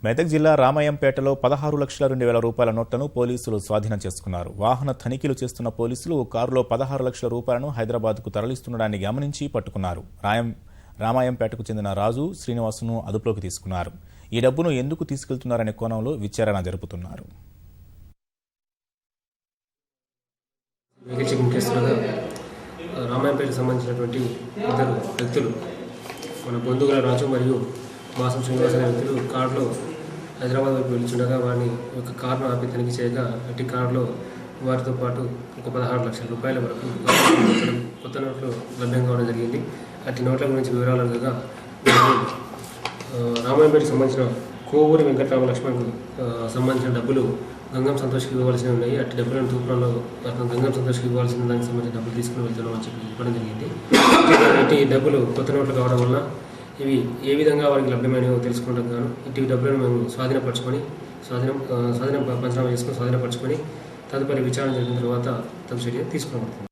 మెదక్ జిల్లా రామాయంపేటలో 16,02,000 రూపాయల నోట్లను పోలీసులు స్వాధీనం చేసుకున్నారు. వాహన తనిఖీలు చేస్తున్న పోలీసులు కారులో 16 లక్షల రూపాయలను హైదరాబాద్కు తరలిస్తుండడాన్ని గమనించి పట్టుకున్నారు. రామాయంపేటకు చెందిన రాజు, శ్రీనివాసును అదుపులోకి తీసుకున్నారు. ఈ డబ్బును ఎందుకు తీసుకెళ్తున్నారనే కోణంలో విచారణ జరుపుతున్నారు. రామాయంపేటకు సంబంధించినటువంటి ఇద్దరు వ్యక్తులు, మన బంధువుల రాజు మరియు మాసం శ్రీనివాస అనే వ్యక్తులు కారులో హైదరాబాద్ వైపు వెళ్తుండగా వారిని ఒక కారును ఆపి తనిఖీ చేయగా అట్టి కారులో వారితో పాటు ఒక 16 లక్షల రూపాయల వరకు కొత్త నోట్లు లభ్యం కావడం జరిగింది. అట్టి నోట్ల గురించి వివరాలు అడగగా రామాయంపేటకు సంబంధించిన కోవూరి వెంకటరామ లక్ష్మణ్కు సంబంధించిన డబ్బులు గంగం సంతోష్కి ఇవ్వాల్సినవి ఉన్నాయి. అట్టి డబ్బులను తూప్రంలో గంగం సంతోష్కి ఇవ్వాల్సిన దానికి సంబంధించిన డబ్బులు తీసుకుని వెళ్తున్నాం అని చెప్పి చెప్పడం జరిగింది. ఇట్టి డబ్బులు కొత్త నోట్లు కావడం వల్ల ఇవి ఏ విధంగా వారికి లభ్యమైనవో తెలుసుకోవడం గాను ఇటు డబ్బులను మేము స్వాధీనపరచుకొని పంచనామా చేసుకొని స్వాధీనపరచుకొని తదుపరి విచారణ జరిగిన తర్వాత తదుపరి చర్య తీసుకురాబడుతుంది.